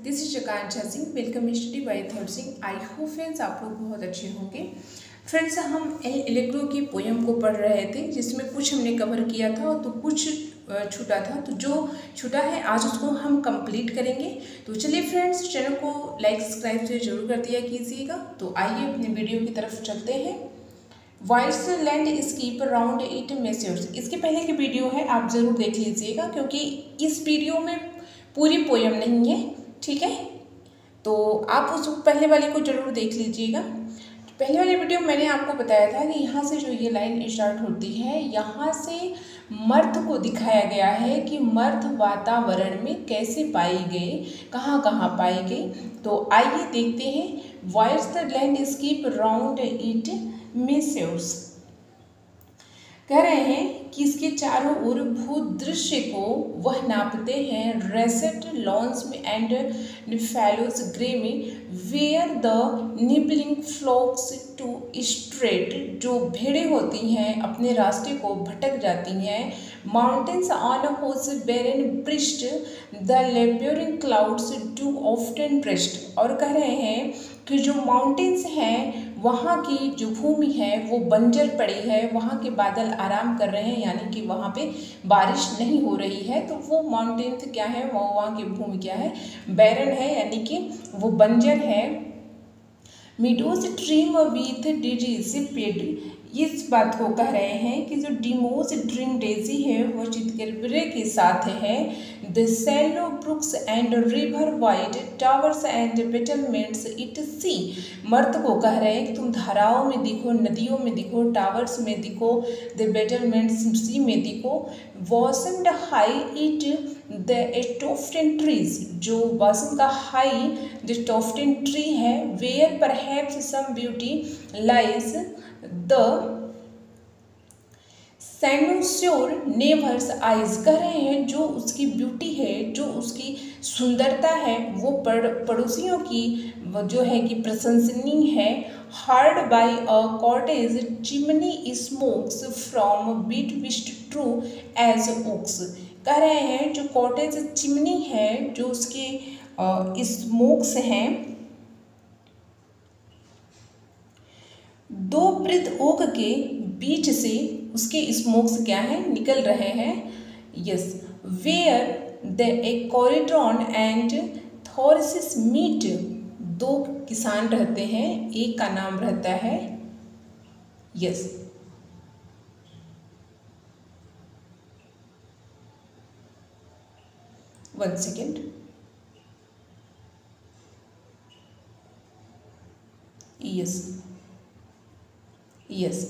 This is Akanksha Singh. Welcome study by third Singh. I hope friends आप लोग बहुत अच्छे होंगे। फ्रेंड्स हम इलेक्ट्रो की पोयम को पढ़ रहे थे जिसमें कुछ हमने कवर किया था तो कुछ छूटा था, तो जो छूटा है आज उसको हम कंप्लीट करेंगे। तो चलिए फ्रेंड्स, चैनल को लाइक सब्सक्राइब से जरूर कर दिया कीजिएगा। तो आइए अपने वीडियो की तरफ चलते हैं। वाइल्ड्स landscape around it measures, इसके पहले की वीडियो है, आप ज़रूर देख लीजिएगा क्योंकि इस वीडियो में पूरी पोयम नहीं है, ठीक है। तो आप उस पहले वाले को जरूर देख लीजिएगा। पहले वाली वीडियो मैंने आपको बताया था कि यहाँ से जो ये लाइन स्टार्ट होती है, यहाँ से मर्द को दिखाया गया है कि मर्द वातावरण में कैसे पाई गए, कहाँ कहाँ पाई गई। तो आइए देखते हैं। वाइल्ड्स the landscape round it measures, कह रहे हैं कि इसके चारों ओर भूदृश्य को वह नापते हैं रेसेट लॉन्स में एंड फैलोज ग्रे में, where the nibbling flocks do stray, जो भेड़ें होती हैं अपने रास्ते को भटक जाती हैं। Mountains on whose barren breast the labouring clouds do often breast, और कह रहे हैं कि जो माउंटेन्स हैं वहाँ की जो भूमि है वो बंजर पड़ी है, वहाँ के बादल आराम कर रहे हैं, यानी कि वहाँ पे बारिश नहीं हो रही है। तो वो माउंटेन्स क्या है, वो वहाँ की भूमि क्या है, बैरन है, यानी कि वो बंजर है। Meadows dream with disease paid, इस बात को कह रहे हैं कि जो डिमोज ड्रीम डेजी है वह चितकबरे के साथ है। The shallow brooks and river wide towers and battlements it see, मर्द को कह रहे हैं कि तुम धाराओं में दिखो, नदियों में दिखो, टावर्स में दिखो, द बेटलमेंट्स सी में दिखो। Bosomed high it the tufted trees, जो वॉसन का हाई जो टॉफ्टन ट्री है, where perhaps some beauty lies the cynosure neighbours eyes, कह रहे हैं जो उसकी ब्यूटी है, जो उसकी सुंदरता है, वो पड़ोसियों की जो है कि प्रशंसनीय है। Hard by a cottage chimney smokes from betwixt two aged oaks, कह रहे हैं जो कॉटेज चिमनी है, जो उसके स्मोक्स हैं, दो वृद्ध ओक के बीच से उसके स्मोक्स क्या है, निकल रहे हैं। Yes, where the Corydon and Thyrsis meet, दो किसान रहते हैं, एक का नाम रहता है, yes, one second, yes yes,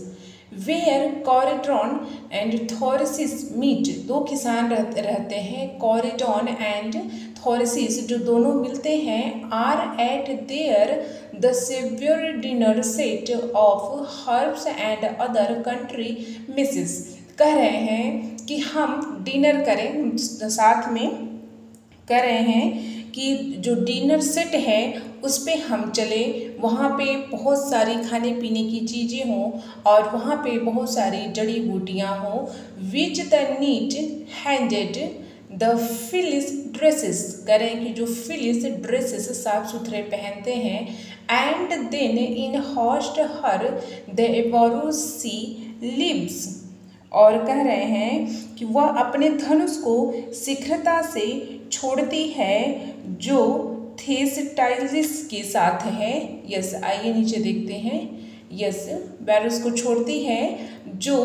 where Corydon and Thyrsis meet, दो किसान रहते हैं, कॉरिडॉन एंड थोरसिस जो दोनों मिलते हैं। Are at their the savoury dinner set of herbs and other country messes, कह रहे हैं कि हम डिनर करें साथ में, कह रहे हैं कि जो डिनर सेट है उस पे हम चले, वहाँ पे बहुत सारी खाने पीने की चीज़ें हों और वहाँ पे बहुत सारी जड़ी बूटियाँ हों। Which the neat handed the Phillis dresses, करें कि जो फिलिस ड्रेसेस साफ सुथरे पहनते हैं। And then in haste her the a bower she leaves, और कह रहे हैं कि वह अपने धनुष को शीघ्रता से छोड़ती है जो थेस्टाइलिस के साथ है। यस, आइए नीचे देखते हैं। यस, बैरस को छोड़ती है जो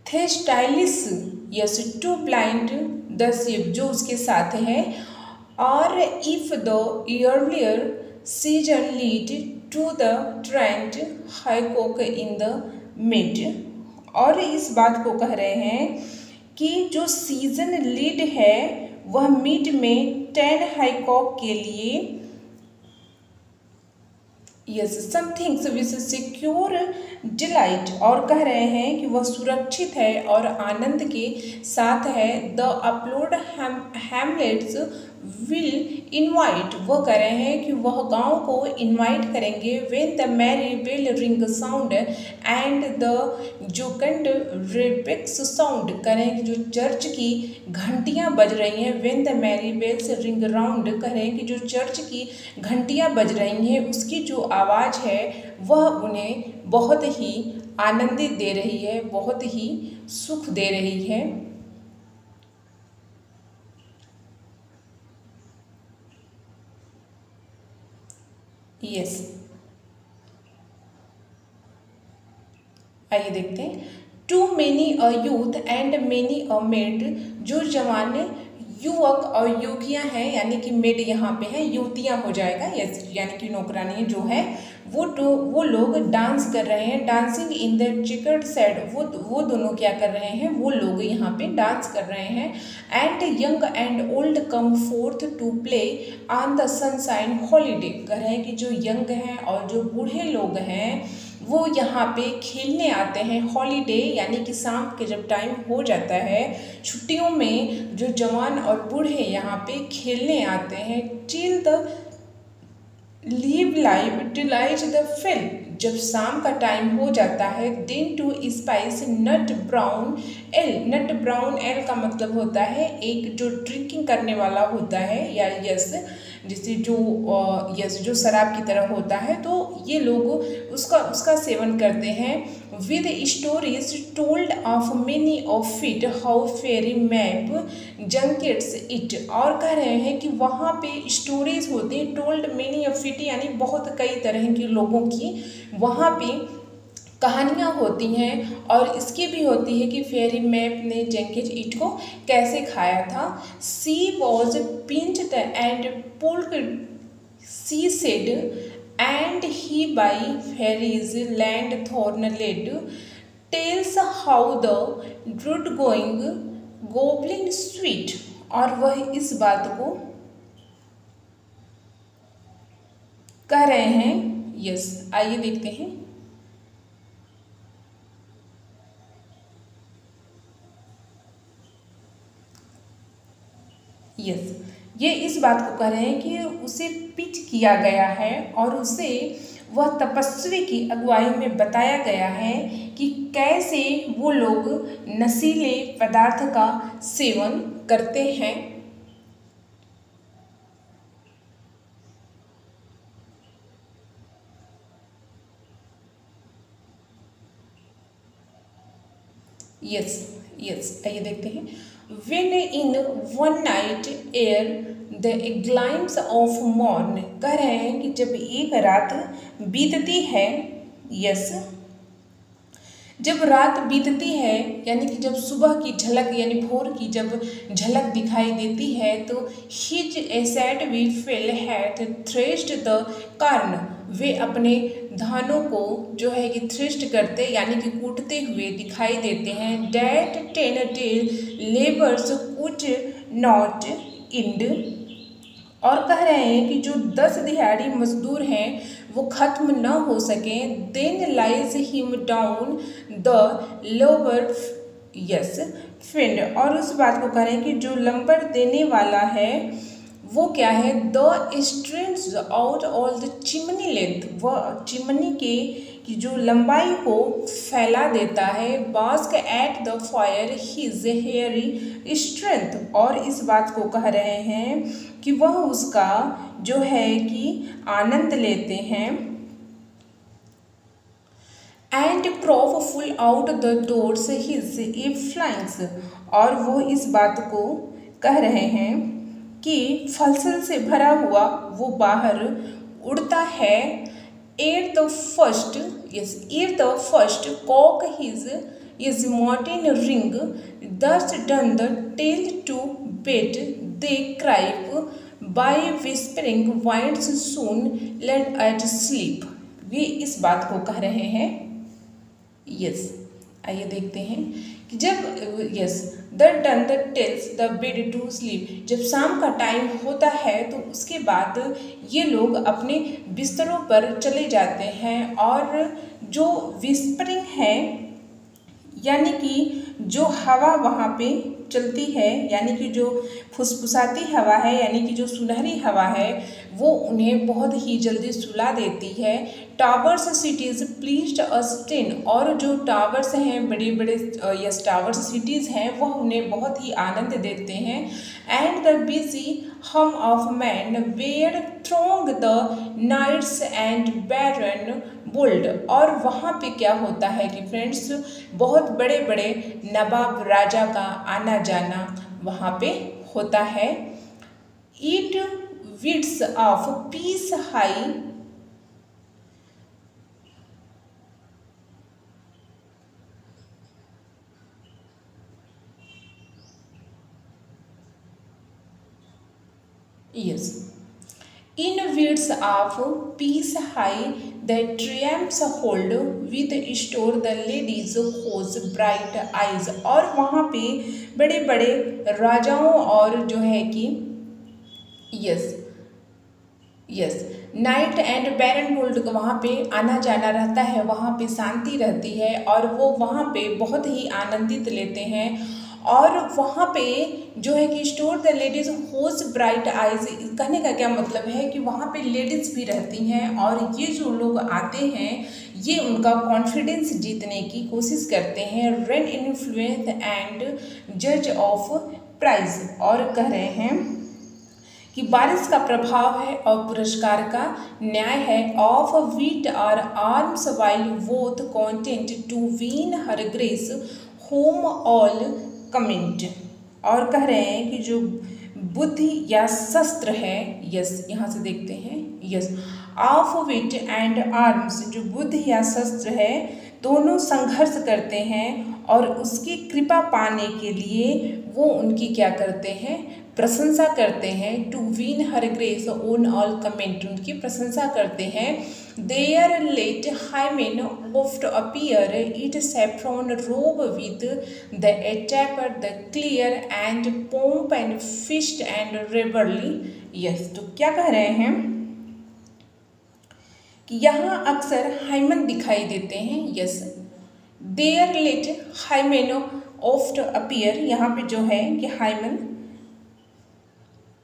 Thestylis, yes, to blind the ship, जो उसके साथ है। और if the earlier season lead to the trend haycock in the mead, और इस बात को कह रहे हैं कि जो सीजन लीड है वह मिड में 10 हाईकॉक के लिए, यस, समथिंग्स विच सिक्योर डिलाइट, और कह रहे हैं कि वह सुरक्षित है और आनंद के साथ है। The upload Hamlet's will invite, वह कह रहे हैं कि वह गांव को इनवाइट करेंगे। When the merry bell ring sound and the jocund rebecks sound, कह रहे हैं कि जो चर्च की घंटियां बज रही हैं। When the merry bells ring round, कह रहे हैं कि जो चर्च की घंटियां बज रही हैं उसकी जो आवाज़ है वह उन्हें बहुत ही आनंदित दे रही है, बहुत ही सुख दे रही है। यस, आइए देखते हैं। To many a youth and many a maid, जो जवान युवक और युवतियाँ हैं, यानी कि मेड यहाँ पे है, युवतियाँ हो जाएगा, यस, यानी कि नौकरानी जो है वो लोग डांस कर रहे हैं। Dancing in the chequered shade, वो दोनों क्या कर रहे हैं, वो लोग यहाँ पे डांस कर रहे हैं। And young and old come forth to play on the sunshine holiday, कह रहे हैं कि जो यंग हैं और जो बूढ़े लोग हैं वो यहाँ पे खेलने आते हैं। हॉलीडे यानी कि शाम के जब टाइम हो जाता है, छुट्टियों में जो जवान और बूढ़े यहाँ पे खेलने आते हैं। टिल द लीव लाइव डिलाइट द फिल, जब शाम का टाइम हो जाता है। Then to spice nut brown ale, nut brown ale का मतलब होता है एक जो ड्रिंकिंग करने वाला होता है, या यस जैसे जो शराब की तरह होता है, तो ये लोग उसका सेवन करते हैं। With stories told of many of it how fairy Mab junkets it, और कह रहे हैं कि वहाँ पे स्टोरीज होती हैं, टोल्ड मेनी ऑफ इट यानी बहुत कई तरह के लोगों की वहाँ पे कहानियाँ होती हैं। और इसकी भी होती है कि फेरी मैप ने जंकेट इट को कैसे खाया था। She was pinched and pulled, she said, and he by friar's lantern led, tells how the drudging goblin sweat, और वह इस बात को कह रहे हैं। यस, आइए देखते हैं। यस, ये इस बात को कह रहे हैं कि उसे पिच किया गया है और उसे वह तपस्वी की अगुवाई में बताया गया है कि कैसे वो लोग नशीले पदार्थ का सेवन करते हैं। यस, यस, आइए देखते हैं। When in one night air the glimpse of morn, कह रहे हैं कि जब एक रात बीतती है, यस, जब रात बीतती है यानी कि जब सुबह की झलक यानी भोर की जब झलक दिखाई देती है, तो his said we fail hath threshed the corn, वे अपने धानों को जो है कि थ्रेस्ट करते यानी कि कूटते हुए दिखाई देते हैं। That 10 days labours could not end, और कह रहे हैं कि जो 10 दिहाड़ी मजदूर हैं वो खत्म न हो सके। Then lies him down the लोअर, यस, फिंड, और उस बात को कह रहे हैं कि जो लंबर देने वाला है वो क्या है, the strains out all the chimney length, वह चिमनी के की जो लंबाई को फैला देता है। Bask at the fire his hairy strength, और इस बात को कह रहे हैं कि वह उसका जो है कि आनंद लेते हैं। And crop full out the doors his a flings, और वो इस बात को कह रहे हैं कि फसल से भरा हुआ वो बाहर उड़ता है। At the first, yes, at the first cock his matin ring, thus done the tale to bed they creep, by whispering winds soon lulled asleep, वे इस बात को कह रहे हैं। यस, आइए देखते हैं कि जब, yes, the done the tales the bed to sleep, जब शाम का टाइम होता है तो उसके बाद ये लोग अपने बिस्तरों पर चले जाते हैं। और जो विस्परिंग है यानी कि जो हवा वहाँ पे चलती है, यानी कि जो फुसफुसाती हवा है, यानी कि जो सुनहरी हवा है, वो उन्हें बहुत ही जल्दी सुला देती है। टावर्स सिटीज़ प्लीज्ड अस्टिन, और जो टावर्स हैं, बड़े बड़े यस टावर्स सिटीज़ हैं, वह उन्हें बहुत ही आनंद देते हैं। And the busy hum of man where throng the knights and baron bold, और वहाँ पे क्या होता है कि फ्रेंड्स, बहुत बड़े बड़े नवाब राजा का आना जाना वहाँ पे होता है। It weeds of peace high, yes, in widths of peace high, the triumphs hold with store the ladies whose bright eyes, और वहाँ पे बड़े बड़े राजाओं और जो है कि yes knight and baron bold का वहाँ पे आना जाना रहता है, वहाँ पे शांति रहती है और वो वहाँ पे बहुत ही आनंदित लेते हैं। और वहाँ पे जो है कि store the ladies whose bright eyes, कहने का क्या मतलब है कि वहाँ पे लेडीज़ भी रहती हैं और ये जो लोग आते हैं ये उनका कॉन्फिडेंस जीतने की कोशिश करते हैं। रेन इन्फ्लुएंस एंड जज ऑफ प्राइज, और कह रहे हैं कि बारिश का प्रभाव है और पुरस्कार का न्याय है। Of wit or arms while both contend to win her grace whom all commend, और कह रहे हैं कि जो बुद्धि या शस्त्र है, यस यहाँ से देखते हैं, yes of wit and arms, जो बुद्धि या शस्त्र है दोनों संघर्ष करते हैं और उसकी कृपा पाने के लिए वो उनकी क्या करते हैं, प्रशंसा करते हैं। To win her grace own all commend, उनकी प्रशंसा करते हैं। There let Hymen oft appear it saffron robe with the a taper the clear and pomp and feast and revelry, yes. तो क्या कह रहे हैं कि यहाँ अक्सर हाइमन दिखाई देते हैं, yes. There let Hymen oft appear, यहाँ पे जो है कि हाइमन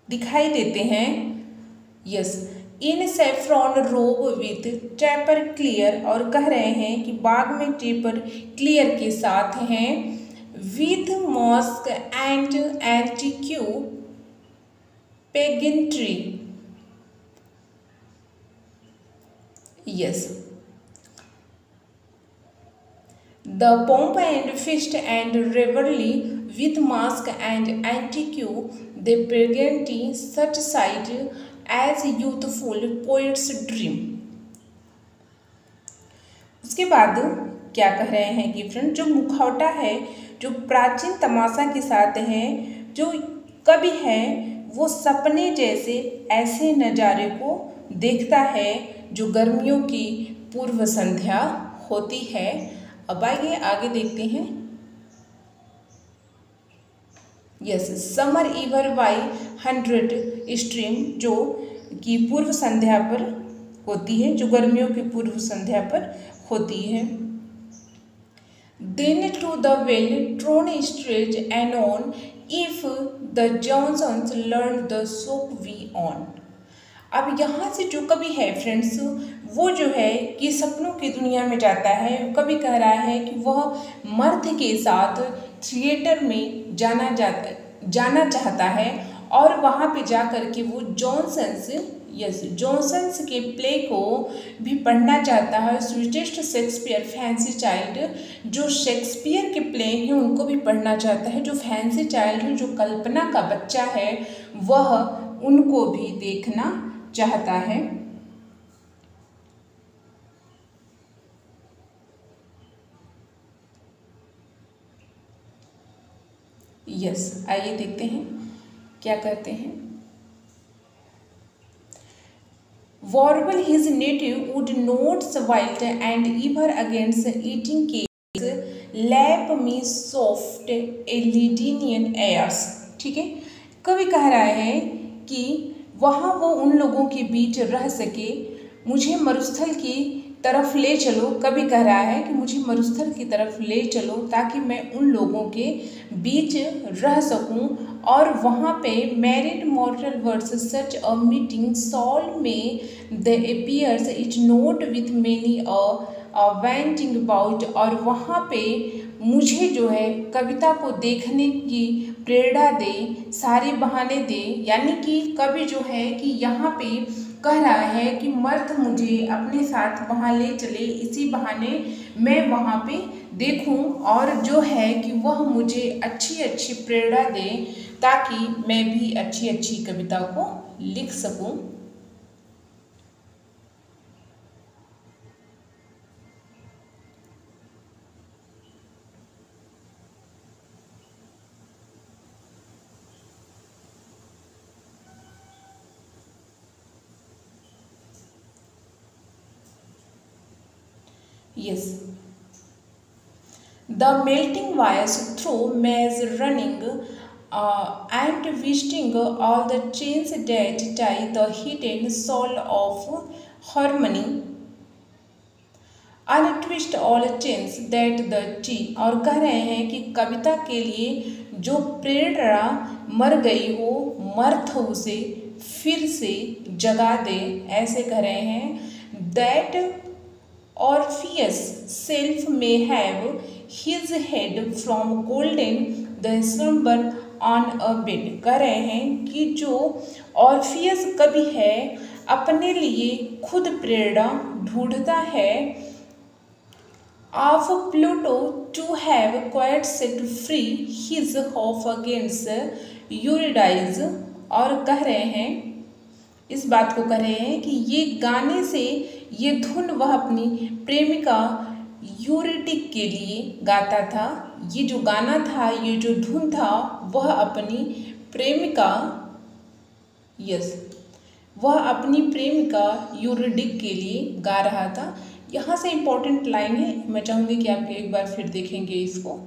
दिखाई देते हैं, yes. In saffron robe with taper clear, और कह रहे हैं कि बाग में टेपर क्लियर के साथ हैं। With mask and antique pageantry, yes. The pomp and feast and revelry with mask and antique, the pageantry such sight as youthful poets dream। उसके बाद क्या कह रहे हैं कि फ्रेंड, जो मुखौटा है, जो प्राचीन तमाशा के साथ है, जो कवि है वो सपने जैसे ऐसे नज़ारे को देखता है जो गर्मियों की पूर्व संध्या होती है। अब आइए आगे देखते हैं, यस। समर ईवर बाई 100 स्ट्रीम, जो कि पूर्व संध्या पर होती है, जो गर्मियों की पूर्व संध्या पर होती है। Then to the well trod stage and on if the Jonson's learn the sock be on. अब यहाँ से जो कवि है फ्रेंड्स, वो जो है कि सपनों की दुनिया में जाता है। कवि कह रहा है कि वह मर्द के साथ थिएटर में जाना चाहता है और वहाँ पे जा कर के वो जॉनसन्स के प्ले को भी पढ़ना चाहता है। स्वीटेस्ट शेक्सपियर फैंसी चाइल्ड, जो शेक्सपियर के प्ले हैं उनको भी पढ़ना चाहता है। जो फैंसी चाइल्ड है, जो कल्पना का बच्चा है, वह उनको भी देखना चाहता है। यस, आइए देखते हैं क्या कहते हैं। Warble his native would notes wild and ever against eating cakes lap me soft Elidinian airs। ठीक है, कवि कह रहा है कि वहाँ वो उन लोगों के बीच रह सके, मुझे मरुस्थल की तरफ ले चलो, कवि कह रहा है कि मुझे मरुस्थल की तरफ ले चलो ताकि मैं उन लोगों के बीच रह सकूं और वहाँ पे married mortal words such a meeting soul में the appears it note with many venting about, और वहाँ पे मुझे जो है कविता को देखने की प्रेरणा दे, सारे बहाने दे। यानी कि कवि जो है कि यहाँ पे कह रहा है कि मर्द मुझे अपने साथ वहाँ ले चले, इसी बहाने मैं वहाँ पे देखूं और जो है कि वह मुझे अच्छी अच्छी प्रेरणा दे ताकि मैं भी अच्छी अच्छी कविता को लिख सकूं। Yes. The melting wires through maze running and twisting all the chains that tie the hidden soul of harmony. Untwist all chains that the tea, और कह रहे हैं कि कविता के लिए जो प्रेरणा मर गई हो, मर्थ उसे फिर से जगा दे, ऐसे कह रहे हैं। That Orpheus self may have his head from golden the slumber on a bed, कह रहे हैं कि जो ऑर्फियस कवि है अपने लिए खुद प्रेरणा ढूंढता है। Of Pluto to have quite set free his hope against Eurydice, और कह रहे हैं, इस बात को कह रहे हैं कि ये गाने से ये धुन वह अपनी प्रेमिका यूरिडिक के लिए गाता था। ये जो गाना था, ये जो धुन था, वह अपनी प्रेमिका वह अपनी प्रेमिका यूरिडिक के लिए गा रहा था। यहाँ से इम्पोर्टेंट लाइन है, मैं चाहूँगी कि आप एक बार फिर देखेंगे इसको।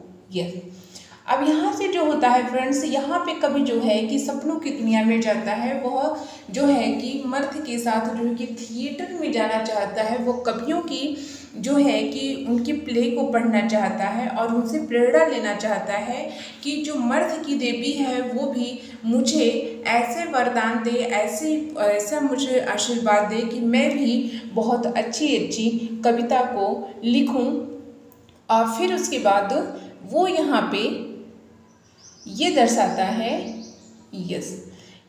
अब यहाँ से जो होता है फ्रेंड्स, यहाँ पे कवि जो है कि सपनों की दुनिया में जाता है। वह जो है कि मर्द के साथ जो है कि थिएटर में जाना चाहता है। वो कवियों की जो है कि उनकी प्ले को पढ़ना चाहता है और उनसे प्रेरणा लेना चाहता है कि जो मर्द की देवी है वो भी मुझे ऐसे वरदान दे, ऐसा मुझे आशीर्वाद दे कि मैं भी बहुत अच्छी अच्छी कविता को लिखूं। और फिर उसके बाद वो यहाँ पे ये दर्शाता है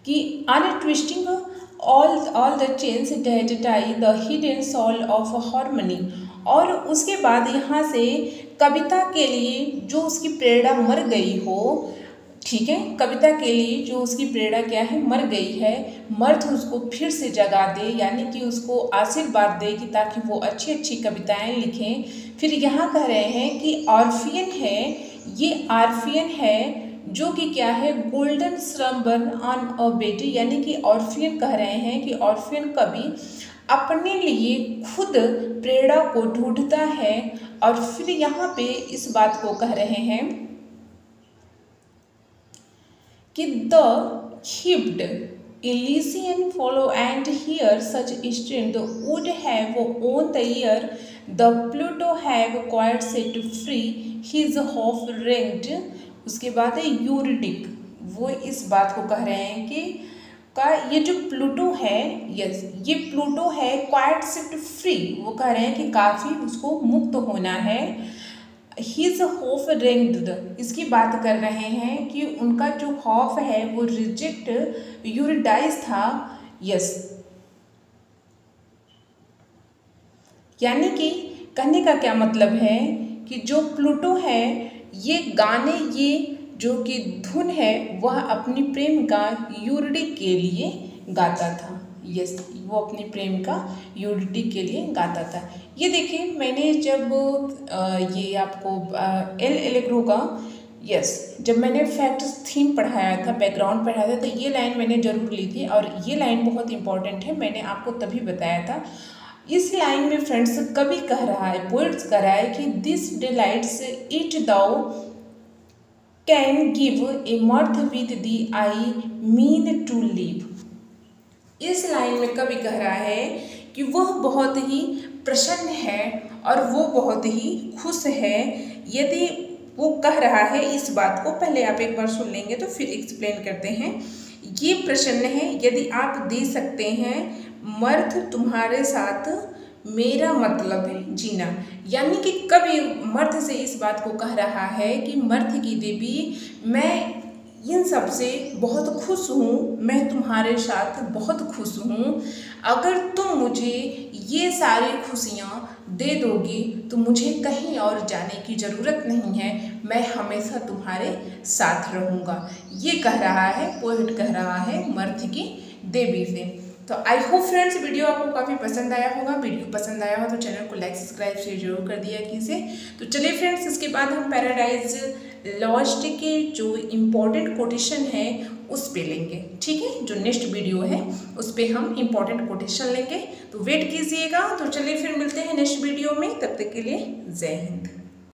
कि अनट्विस्टिंग all the chains that tie the hidden soul of harmony, और उसके बाद यहाँ से कविता के लिए जो उसकी प्रेरणा मर गई हो, ठीक है, कविता के लिए जो उसकी प्रेरणा क्या है, मर गई है, मर्द उसको फिर से जगा दे, यानी कि उसको आशीर्वाद दे कि ताकि वो अच्छी अच्छी कविताएं लिखें। फिर यहाँ कह रहे हैं कि ऑर्फियन है, ये ऑर्फियन है जो कि क्या है, golden slumber on a bed, यानी कि ऑर्फियन कह रहे हैं कि ऑर्फियन कवि अपने लिए खुद प्रेरणा को ढूंढता है। और फिर यहाँ पे इस बात को कह रहे हैं कि the heaped Elysian follow and here such strength would have on the year the Pluto have quite set free his hope ranked। उसके बाद है यूरिडिक, वो इस बात को कह रहे हैं कि का ये जो प्लूटो है, ये प्लूटो है क्वाइट सेट फ्री, वो कह रहे हैं कि काफ़ी उसको मुक्त होना है। हिज होफ रेंक्ड, इसकी बात कर रहे हैं कि उनका जो हॉफ है वो रिजेक्ट यूरिडाइस था। यानी कि कहने का क्या मतलब है कि जो प्लूटो है, ये गाने, ये जो कि धुन है, वह अपनी प्रेमिका यूरिडिक के लिए गाता था। वो अपनी प्रेमिका यूरिडिक के लिए गाता था। ये देखिए, मैंने जब ये आपको एल एलेग्रो का जब मैंने फैक्ट्स थीम पढ़ाया था, बैकग्राउंड पढ़ाया था, तो ये लाइन मैंने जरूर ली थी और ये लाइन बहुत इंपॉर्टेंट है, मैंने आपको तभी बताया था। इस लाइन में फ्रेंड्स कवि कह रहा है, पोइट्स कह रहा है कि this delights it thou can give a mirth with thee I mean to live. इस लाइन में कवि कह रहा है कि वह बहुत ही प्रसन्न है और वो बहुत ही खुश है। यदि वो कह रहा है इस बात को, पहले आप एक बार सुन लेंगे तो फिर एक्सप्लेन करते हैं। ये प्रश्न है, यदि आप दे सकते हैं, मर्द तुम्हारे साथ मेरा मतलब है जीना। यानी कि कभी मर्द से इस बात को कह रहा है कि मर्द की देवी, मैं इन सब से बहुत खुश हूँ, मैं तुम्हारे साथ बहुत खुश हूँ। अगर तुम मुझे ये सारी खुशियाँ दे दोगी तो मुझे कहीं और जाने की ज़रूरत नहीं है, मैं हमेशा तुम्हारे साथ रहूँगा। ये कह रहा है, पोएट कह रहा है मर्द की देवी से। तो आई होप फ्रेंड्स वीडियो आपको काफ़ी पसंद आया होगा। वीडियो पसंद आया हो तो चैनल को लाइक सब्सक्राइब शेयर जरूर कर दिया कीजिए। तो चलिए फ्रेंड्स, इसके बाद हम पैराडाइज लॉस्ट के जो इम्पोर्टेंट कोटेशन है उस पे लेंगे, ठीक है। जो नेक्स्ट वीडियो है उस पे हम इम्पोर्टेंट कोटेशन लेंगे, तो वेट कीजिएगा। तो चलिए फिर मिलते हैं नेक्स्ट वीडियो में, तब तक के लिए जय हिंद।